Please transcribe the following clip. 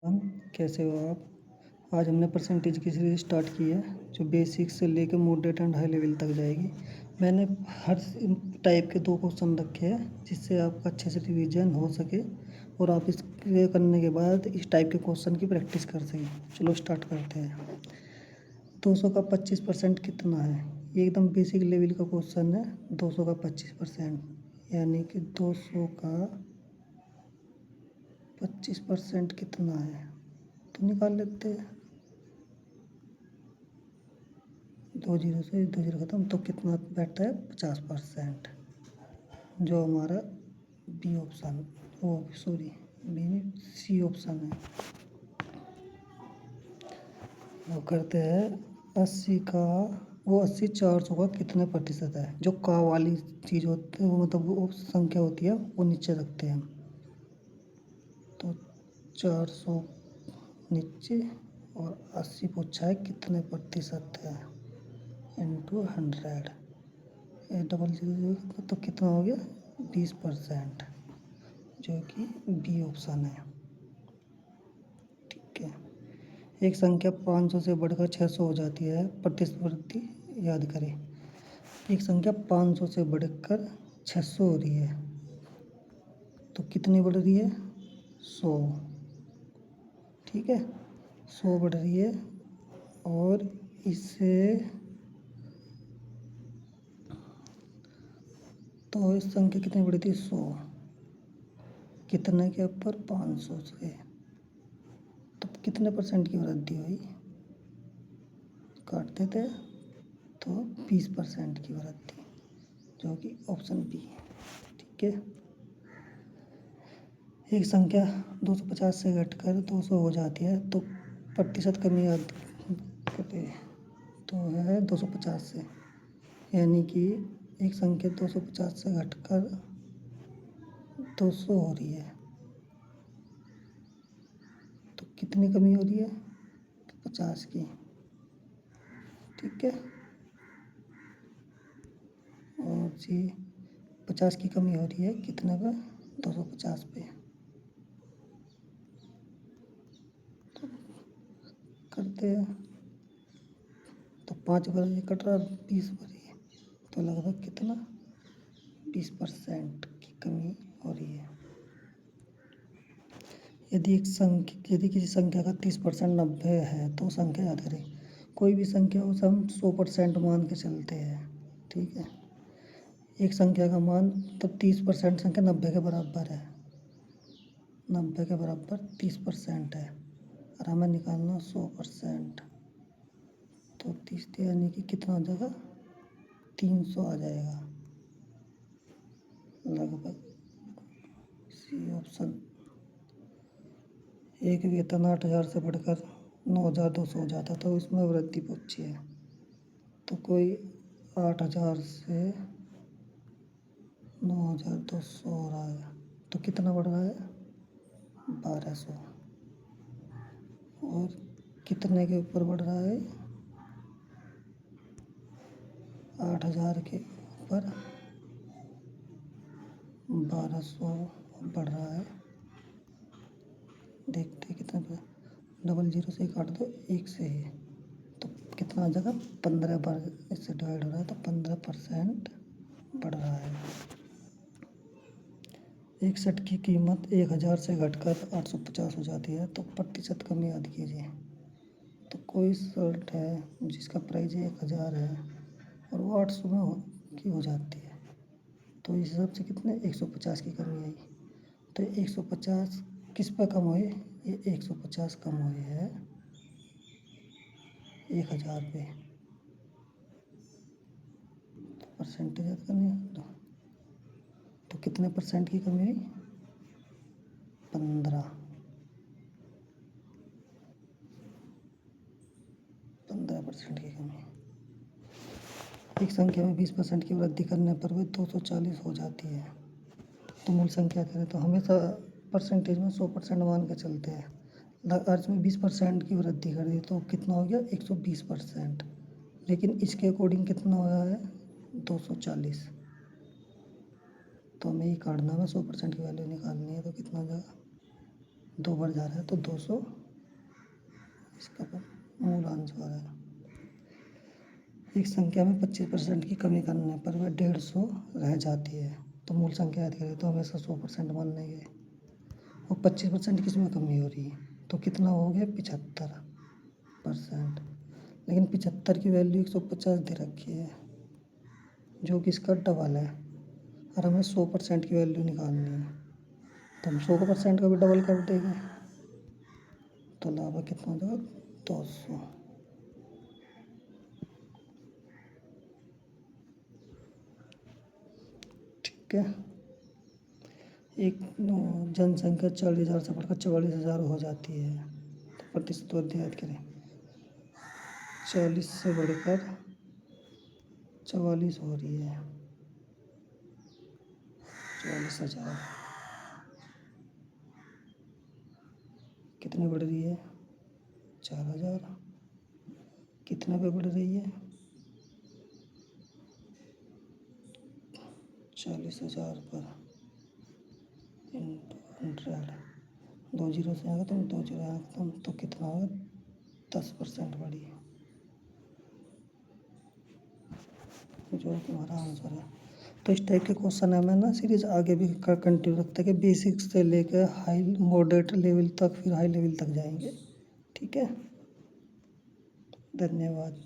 हम कैसे हो आप। आज हमने परसेंटेज की सीरीज स्टार्ट की है जो बेसिक से लेकर मॉडरेट एंड हाई लेवल तक जाएगी। मैंने हर टाइप के 2 क्वेश्चन रखे हैं जिससे आपका अच्छे से रिवीजन हो सके और आप इसके करने के बाद इस टाइप के क्वेश्चन की प्रैक्टिस कर सकें। चलो स्टार्ट करते हैं। 200 का 25% कितना है? ये एकदम बेसिक लेवल का क्वेश्चन है। 200 का 25% यानी कि 200 का 25% कितना है तो निकाल लेते हैं। 2 जीरो से 2 जीरो खत्म तो कितना बैठता है? 50%, जो हमारा बी ऑप्शन, ओ सॉरी बी नहीं, सी ऑप्शन है। वो करते हैं 80 का, वो 80 400 का कितने प्रतिशत है? जो का वाली चीज़ होती है वो मतलब वो संख्या होती है वो नीचे रखते हैं। तो 400 नीचे और 80 पूछा है कितने प्रतिशत है इंटू 100, 800 तो कितना हो गया? 20%, जो कि बी ऑप्शन है। ठीक है। एक संख्या 500 से बढ़कर 600 हो जाती है, प्रतिस्पर्धी याद करें। एक संख्या 500 से बढ़कर 600 हो रही है तो कितनी बढ़ रही है? 100। ठीक है, 100 बढ़ रही है और इससे तो इस संख्या कितनी बढ़ी थी? 100 कितने के ऊपर? 500 से। तो कितने परसेंट की वृद्धि हुई? काटते थे तो 20% की वृद्धि, जो कि ऑप्शन बी है। ठीक है। एक संख्या 250 से घटकर 200 हो जाती है तो प्रतिशत कमी याद करें तो है 250 से, यानी कि एक संख्या 250 से घटकर 200 हो रही है तो कितनी कमी हो रही है? 50 की। ठीक है। और जी 50 की कमी हो रही है कितने पे? 250 पे। तो करते हैं तो 5 बार ये कट रहा, 20 बार ये, तो लगभग कितना? 20% की कमी हो रही है। यदि किसी संख्या का 30% 90 है तो संख्या याद करें। कोई भी संख्या उसे हम 100% मान के चलते हैं। ठीक है। एक संख्या का मान तब 30% संख्या 90 के बराबर है, 90 के बराबर 30% है और हमें निकालना 100%। तो 30 यानी कि कितना हो जाएगा? 300 आ जाएगा लगभग। C option. एक वेतन 8,000 से बढ़कर 9,200 हो जाता तो इसमें वृद्धि पूछी है। तो कोई 8,000 से 9,200 हो रहा है तो कितना बढ़ रहा है? 1,200। और कितने के ऊपर बढ़ रहा है? 8,000 के ऊपर 1,200 बढ़ रहा है। देखते कितने पे, 00 से काट दो, 1 से ही, तो कितना आ जाएगा? 15 बार इससे डिवाइड हो रहा है तो 15% बढ़ रहा है। एक शर्ट की कीमत 1,000 से घटकर 850 हो जाती है तो प्रतिशत कमी याद कीजिए। तो कोई शर्ट है जिसका प्राइस 1,000 है और वो 800 की हो जाती है तो इस हिसाब से कितने? 150 की कमी आई। तो 150 किस पे कम हुई? ये 150 कम हुई है 1,000 पे। तो परसेंटेज याद करनी है तो कितने परसेंट की कमी हुई? 15% की कमी। एक संख्या में 20% की वृद्धि करने पर वह 240 हो जाती है तो मूल संख्या करें तो हमेशा परसेंटेज में 100% मान के चलते हैं। अर्ज में 20% की वृद्धि कर दी तो कितना हो गया? 120%। लेकिन इसके अकॉर्डिंग कितना हुआ है? 240। तो हमें ये काटना है, 100% की वैल्यू निकालनी है तो कितना हो जाएगा? 2 बढ़ जा रहा है तो 200 इसका मूल आंसर है। एक संख्या में 25% की कमी करने पर वह 150 रह जाती है, तो मूल संख्या याद करें तो हमेशा 100% मान लेंगे। और 25% किस में कमी हो रही है, तो कितना हो गया 75%। लेकिन 75 की वैल्यू 150 दे रखी है, जो कि इसका डबल है, और हमें 100% की वैल्यू निकालनी है, तो हम 100% का भी डबल कर देंगे, तो लाभ कितना हो जाएगा 200। ठीक है। एक जनसंख्या 40,000 से बढ़कर 44,000 हो जाती है, तो प्रतिशत वृद्धि याद करें। 40 से बढ़कर 44 हो रही है, 44,000 कितनी बढ़ रही है 4,000, कितने पे बढ़ रही है 40,000 पर इंटू 100, 2 जीरो से आएगा तो 2 जीरो आएगा तो कितना होगा 10% बढ़ी, जो तुम्हारा आंसर है। तो इस टाइप के क्वेश्चन है मैं ना सीरीज आगे भी कंटिन्यू रखते हैं कि बेसिक से लेकर हाई मॉडरेट लेवल तक, फिर हाई लेवल तक जाएंगे। ठीक है, धन्यवाद।